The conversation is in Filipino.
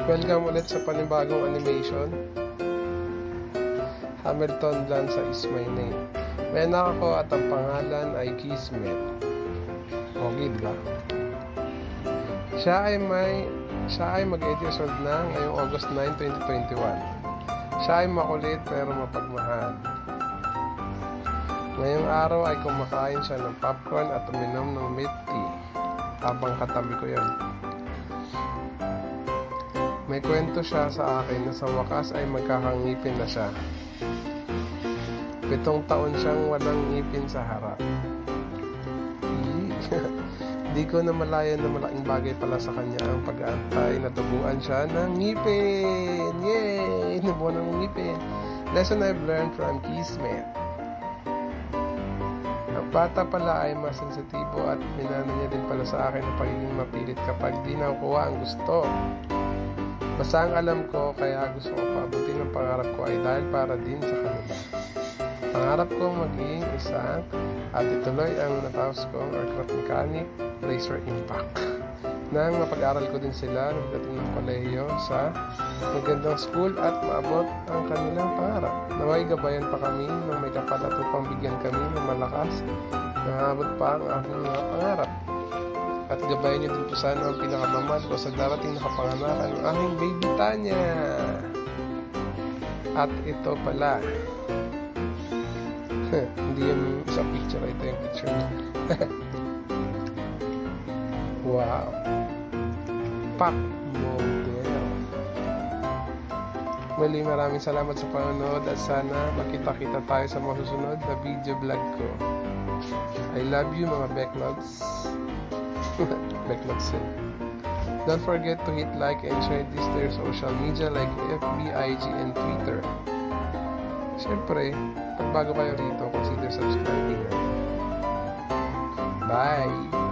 Welcome ulit sa panibagong animation. Hamilton BLANZA is my name. May anak ako at ang pangalan ay Kismet. Okay, diba? Siya ay mag-8 years old na ngayong August 9, 2021. Siya ay makulit pero mapagmahal. Ngayong araw ay kumakain siya ng popcorn at uminom ng milk tea. Habang katabi ko yan. May kwento siya sa akin na sa wakas ay magkakangipin na siya. 7 taon siyang walang ngipin sa harap. Di ko na malayan na malaking bagay pala sa kanya ang pag-aantay na tubuan siya ng ngipin. Yay! Nabuan ng ngipin. Lesson I've learned from Kismet. Ang bata pala ay mas sensitibo at minana niya din pala sa akin ang pagiging mapilit kapag di nakukuha ang gusto. Basta ang alam ko, kaya gusto ko paabutin ang pangarap ko ay dahil para din sa kanila. Pangarap ko maging isang at ituloy ang natapos kong aircraft mechanic, laser impact. Nang mapag-aral ko din sila nung dating ng kolehiyo sa magandang school at maabot ang kanilang pangarap. Naway gabayan pa kami nang may kapal at upang bigyan kami ng malakas na maabot pa ang aking mga pangarap. At gabayan niyo din po sana ang pinakamamahal ko sa darating na kapanganakan ng aking baby Tanya. At ito pala. Hindi yung sa picture. Ito yung picture niya. Wow. Pop model. Muli maraming salamat sa panonood at sana makita-kita tayo sa mga susunod na video vlog ko. I love you mga backlogs. Backlogs yun. Don't forget to hit like and share this to your social media like FB, IG, and Twitter. Siyempre, pag bago kayo rito, consider subscribing. Bye!